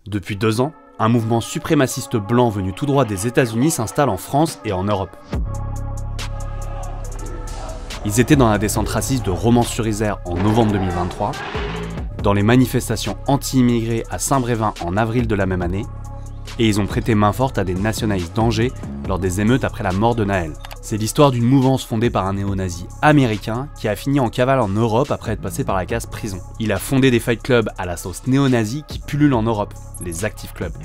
Depuis 2 ans, un mouvement suprémaciste blanc venu tout droit des États-Unis s'installe en France et en Europe. Ils étaient dans la descente raciste de Romans-sur-Isère en novembre 2023, dans les manifestations anti-immigrés à Saint-Brévin en avril de la même année, et ils ont prêté main forte à des nationalistes d'Angers lors des émeutes après la mort de Naël. C'est l'histoire d'une mouvance fondée par un néo-nazi américain qui a fini en cavale en Europe après être passé par la case prison. Il a fondé des fight clubs à la sauce néo-nazi qui pullulent en Europe, les Active Clubs.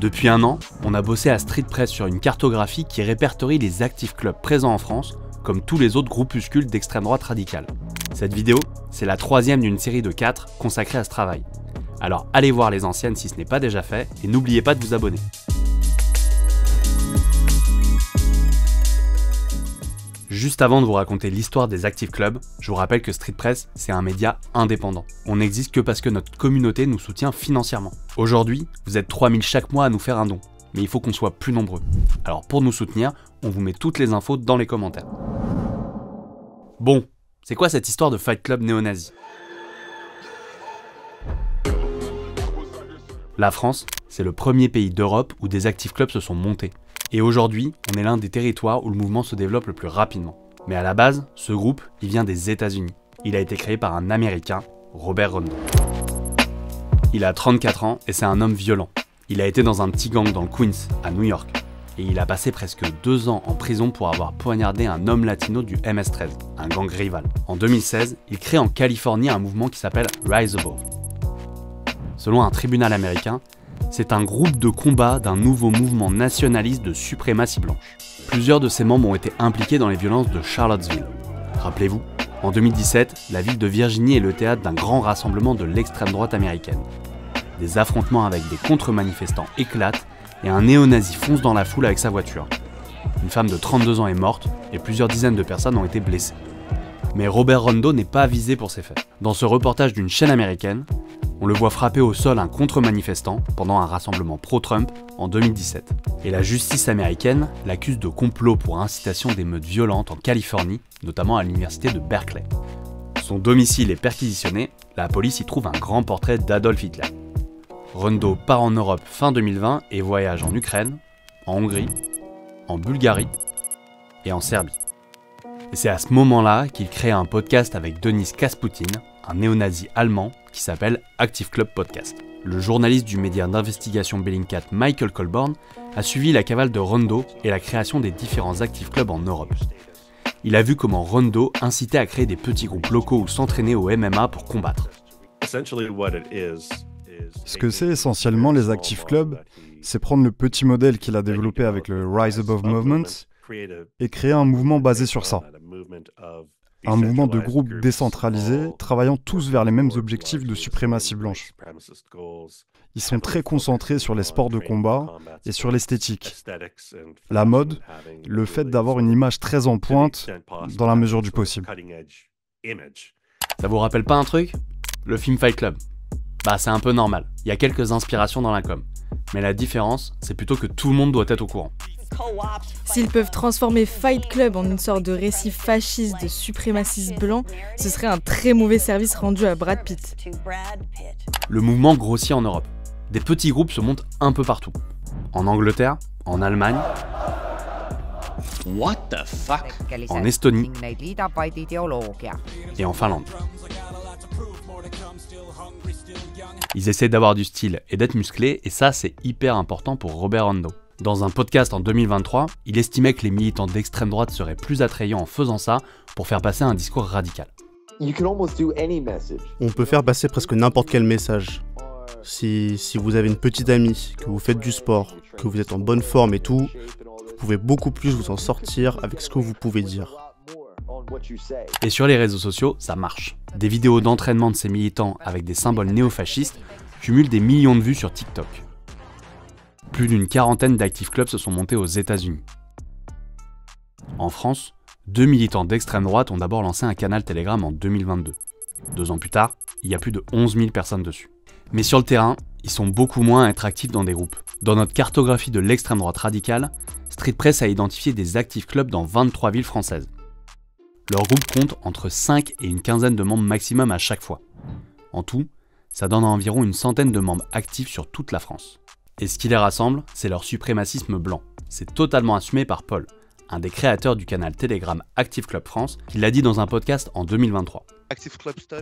Depuis 1 an, on a bossé à Street Press sur une cartographie qui répertorie les Active Clubs présents en France, comme tous les autres groupuscules d'extrême droite radicale. Cette vidéo, c'est la 3e d'une série de 4 consacrée à ce travail. Alors allez voir les anciennes si ce n'est pas déjà fait, et n'oubliez pas de vous abonner. Juste avant de vous raconter l'histoire des Active Clubs, je vous rappelle que Street Press, c'est un média indépendant. On n'existe que parce que notre communauté nous soutient financièrement. Aujourd'hui, vous êtes 3000 chaque mois à nous faire un don, mais il faut qu'on soit plus nombreux. Alors pour nous soutenir, on vous met toutes les infos dans les commentaires. Bon, c'est quoi cette histoire de Fight Club néo-nazi ? La France, c'est le premier pays d'Europe où des Active Clubs se sont montés. Et aujourd'hui, on est l'un des territoires où le mouvement se développe le plus rapidement. Mais à la base, ce groupe, il vient des États-Unis. Il a été créé par un Américain, Robert Rondo. Il a 34 ans et c'est un homme violent. Il a été dans un petit gang dans le Queens, à New York. Et il a passé presque 2 ans en prison pour avoir poignardé un homme latino du MS-13, un gang rival. En 2016, il crée en Californie un mouvement qui s'appelle Rise Above. Selon un tribunal américain, c'est un groupe de combat d'un nouveau mouvement nationaliste de suprématie blanche. Plusieurs de ses membres ont été impliqués dans les violences de Charlottesville. Rappelez-vous, en 2017, la ville de Virginie est le théâtre d'un grand rassemblement de l'extrême droite américaine. Des affrontements avec des contre-manifestants éclatent et un néo-nazi fonce dans la foule avec sa voiture. Une femme de 32 ans est morte et plusieurs dizaines de personnes ont été blessées. Mais Robert Rondo n'est pas visé pour ces faits. Dans ce reportage d'une chaîne américaine, on le voit frapper au sol un contre-manifestant pendant un rassemblement pro-Trump en 2017. Et la justice américaine l'accuse de complot pour incitation d'émeutes violentes en Californie, notamment à l'université de Berkeley. Son domicile est perquisitionné, la police y trouve un grand portrait d'Adolf Hitler. Rondo part en Europe fin 2020 et voyage en Ukraine, en Hongrie, en Bulgarie et en Serbie. Et c'est à ce moment-là qu'il crée un podcast avec Denis Kasputin, un néo-nazi allemand qui s'appelle Active Club Podcast. Le journaliste du média d'investigation Bellingcat Michael Colborn a suivi la cavale de Rondo et la création des différents Active Clubs en Europe. Il a vu comment Rondo incitait à créer des petits groupes locaux ou s'entraîner au MMA pour combattre. Ce que c'est essentiellement les Active Clubs, c'est prendre le petit modèle qu'il a développé avec le Rise Above Movement et créer un mouvement basé sur ça. Un mouvement de groupes décentralisés, travaillant tous vers les mêmes objectifs de suprématie blanche. Ils sont très concentrés sur les sports de combat et sur l'esthétique. La mode, le fait d'avoir une image très en pointe dans la mesure du possible. Ça vous rappelle pas un truc ? Le film Fight Club. Bah c'est un peu normal, il y a quelques inspirations dans la com. Mais la différence, c'est plutôt que tout le monde doit être au courant. S'ils peuvent transformer Fight Club en une sorte de récit fasciste de suprémacistes blancs, ce serait un très mauvais service rendu à Brad Pitt. Le mouvement grossit en Europe. Des petits groupes se montent un peu partout. En Angleterre, en Allemagne, en Estonie et en Finlande. Ils essaient d'avoir du style et d'être musclés, et ça c'est hyper important pour Robert Rondo. Dans un podcast en 2023, il estimait que les militants d'extrême droite seraient plus attrayants en faisant ça pour faire passer un discours radical. On peut faire passer presque n'importe quel message. Si vous avez une petite amie, que vous faites du sport, que vous êtes en bonne forme et tout, vous pouvez beaucoup plus vous en sortir avec ce que vous pouvez dire. Et sur les réseaux sociaux, ça marche. Des vidéos d'entraînement de ces militants avec des symboles néofascistes cumulent des millions de vues sur TikTok. Plus d'une quarantaine d'Active Clubs se sont montés aux États-Unis. En France, 2 militants d'extrême droite ont d'abord lancé un canal Telegram en 2022. 2 ans plus tard, il y a plus de 11 000 personnes dessus. Mais sur le terrain, ils sont beaucoup moins à être actifs dans des groupes. Dans notre cartographie de l'extrême droite radicale, Street Press a identifié des Active Clubs dans 23 villes françaises. Leur groupe compte entre 5 et une quinzaine de membres maximum à chaque fois. En tout, Ça donne environ une centaine de membres actifs sur toute la France. Et ce qui les rassemble, c'est leur suprémacisme blanc. C'est totalement assumé par Paul, un des créateurs du canal Telegram Active Club France, qui l'a dit dans un podcast en 2023.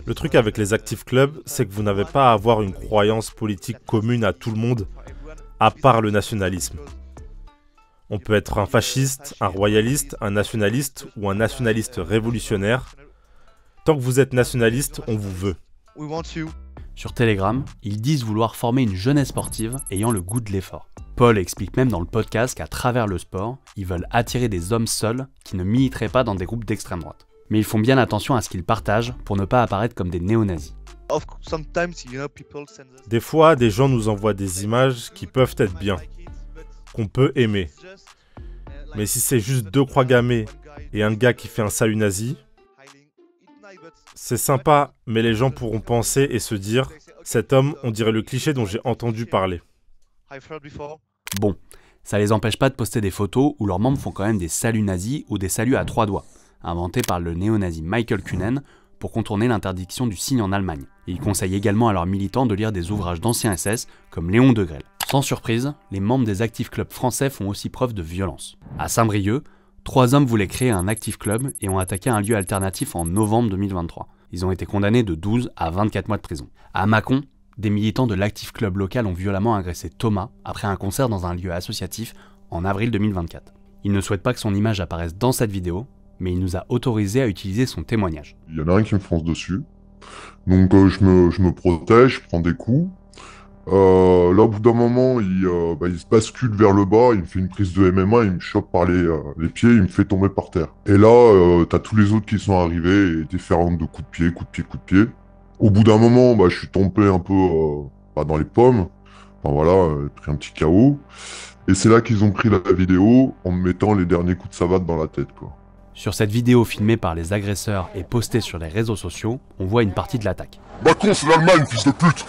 Le truc avec les Active Clubs, c'est que vous n'avez pas à avoir une croyance politique commune à tout le monde, à part le nationalisme. On peut être un fasciste, un royaliste, un nationaliste ou un nationaliste révolutionnaire. Tant que vous êtes nationaliste, on vous veut. Sur Telegram, ils disent vouloir former une jeunesse sportive ayant le goût de l'effort. Paul explique même dans le podcast qu'à travers le sport, ils veulent attirer des hommes seuls qui ne militeraient pas dans des groupes d'extrême droite. Mais ils font bien attention à ce qu'ils partagent pour ne pas apparaître comme des néo-nazis. Des fois, des gens nous envoient des images qui peuvent être bien, qu'on peut aimer. Mais si c'est juste 2 croix gammées et un gars qui fait un salut nazi, c'est sympa, mais les gens pourront penser et se dire « Cet homme, on dirait le cliché dont j'ai entendu parler ». Bon, ça les empêche pas de poster des photos où leurs membres font quand même des saluts nazis ou des saluts à 3 doigts, inventés par le néo-nazi Michael Kühnen pour contourner l'interdiction du signe en Allemagne. Et ils conseillent également à leurs militants de lire des ouvrages d'anciens SS comme Léon Degrelle. Sans surprise, les membres des Active Clubs français font aussi preuve de violence. À Saint-Brieuc, 3 hommes voulaient créer un Active Club et ont attaqué un lieu alternatif en novembre 2023. Ils ont été condamnés de 12 à 24 mois de prison. À Mâcon, des militants de l'Active Club local ont violemment agressé Thomas après un concert dans un lieu associatif en avril 2024. Il ne souhaite pas que son image apparaisse dans cette vidéo, mais il nous a autorisé à utiliser son témoignage. Il y en a un qui me fonce dessus, donc je me protège, je prends des coups. Là, au bout d'un moment, il se bascule vers le bas, il me fait une prise de MMA, il me chope par les pieds, il me fait tomber par terre. Et là, t'as tous les autres qui sont arrivés et déferlantes de coups de pied, coups de pied, coups de pied. Au bout d'un moment, je suis tombé un peu dans les pommes. Enfin voilà, j'ai pris un petit KO. Et c'est là qu'ils ont pris la vidéo en me mettant les derniers coups de savate dans la tête, quoi. Sur cette vidéo filmée par les agresseurs et postée sur les réseaux sociaux, on voit une partie de l'attaque. Macron, c'est l'Allemagne, fils de pute!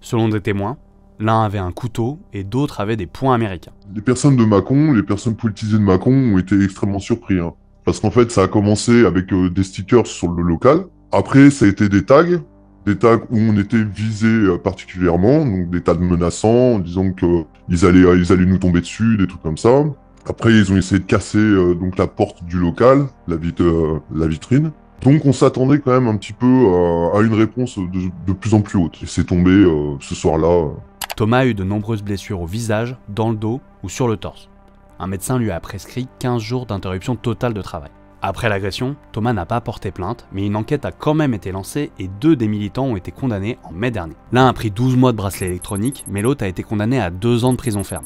Selon des témoins, l'un avait un couteau et d'autres avaient des poings américains. Les personnes de Mâcon, les personnes politisées de Mâcon ont été extrêmement surpris. Parce qu'en fait, ça a commencé avec des stickers sur le local. Après, ça a été des tags où on était visé particulièrement, donc des tags menaçants, en disant qu'ils allaient nous tomber dessus, des trucs comme ça. Après, ils ont essayé de casser donc la porte du local, la vitrine. Donc on s'attendait quand même un petit peu à une réponse de plus en plus haute. Et c'est tombé ce soir-là. Thomas a eu de nombreuses blessures au visage, dans le dos ou sur le torse. Un médecin lui a prescrit 15 jours d'interruption totale de travail. Après l'agression, Thomas n'a pas porté plainte, mais une enquête a quand même été lancée et 2 des militants ont été condamnés en mai dernier. L'un a pris 12 mois de bracelet électronique, mais l'autre a été condamné à 2 ans de prison ferme.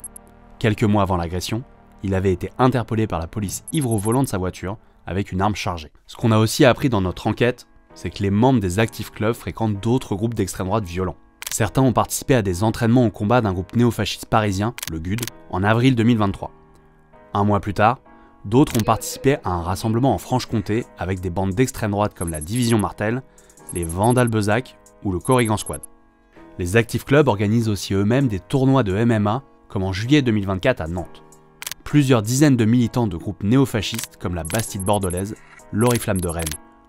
Quelques mois avant l'agression, il avait été interpellé par la police ivre au volant de sa voiture avec une arme chargée. Ce qu'on a aussi appris dans notre enquête, c'est que les membres des Active Clubs fréquentent d'autres groupes d'extrême droite violents. Certains ont participé à des entraînements au combat d'un groupe néofasciste parisien, le GUD, en avril 2023. Un mois plus tard, d'autres ont participé à un rassemblement en Franche-Comté avec des bandes d'extrême droite comme la Division Martel, les Vandal Bezac ou le Corrigan Squad. Les Active Clubs organisent aussi eux-mêmes des tournois de MMA, comme en juillet 2024 à Nantes. Plusieurs dizaines de militants de groupes néofascistes comme la Bastide bordelaise, l'Oriflamme de Rennes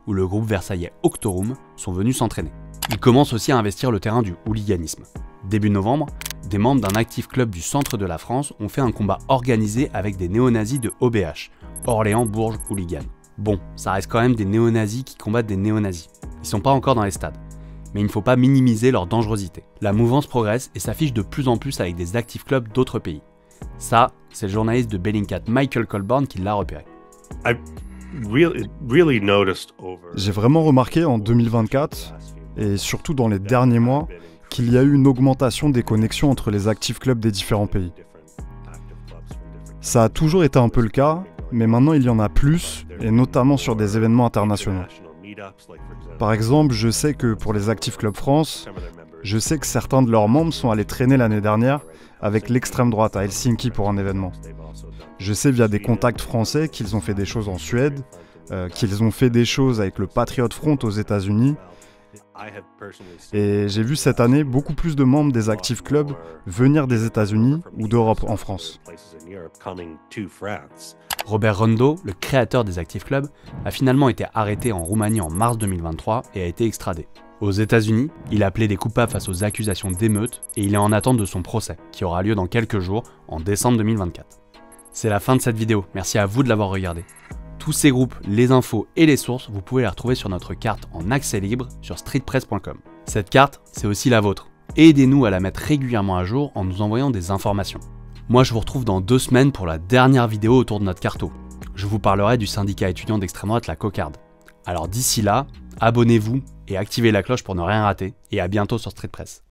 ou le groupe versaillais Octorum sont venus s'entraîner. Ils commencent aussi à investir le terrain du hooliganisme. Début novembre, des membres d'un Active Club du centre de la France ont fait un combat organisé avec des néo-nazis de OBH, Orléans-Bourges Hooligans. Bon, ça reste quand même des néo-nazis qui combattent des néo-nazis. Ils sont pas encore dans les stades. Mais il ne faut pas minimiser leur dangerosité. La mouvance progresse et s'affiche de plus en plus avec des Active Clubs d'autres pays. Ça, c'est le journaliste de Bellingcat Michael Colborn qui l'a repéré. J'ai vraiment remarqué en 2024, et surtout dans les derniers mois, qu'il y a eu une augmentation des connexions entre les Active Clubs des différents pays. Ça a toujours été un peu le cas, mais maintenant il y en a plus, et notamment sur des événements internationaux. Par exemple, je sais que pour les Active Club France, je sais que certains de leurs membres sont allés traîner l'année dernière avec l'extrême droite à Helsinki pour un événement. Je sais via des contacts français qu'ils ont fait des choses en Suède, qu'ils ont fait des choses avec le Patriot Front aux États-Unis. Et j'ai vu cette année beaucoup plus de membres des Active Clubs venir des États-Unis ou d'Europe en France. Robert Rondo, le créateur des Active Club, a finalement été arrêté en Roumanie en mars 2023 et a été extradé. Aux États-Unis, il a plaidé coupable face aux accusations d'émeute et il est en attente de son procès, qui aura lieu dans quelques jours, en décembre 2024. C'est la fin de cette vidéo, merci à vous de l'avoir regardée. Tous ces groupes, les infos et les sources, vous pouvez les retrouver sur notre carte en accès libre sur streetpress.com. Cette carte, c'est aussi la vôtre. Aidez-nous à la mettre régulièrement à jour en nous envoyant des informations. Moi, je vous retrouve dans 2 semaines pour la dernière vidéo autour de notre carto. Je vous parlerai du syndicat étudiant d'extrême droite, la Cocarde. Alors d'ici là, abonnez-vous et activez la cloche pour ne rien rater, et à bientôt sur Street Press.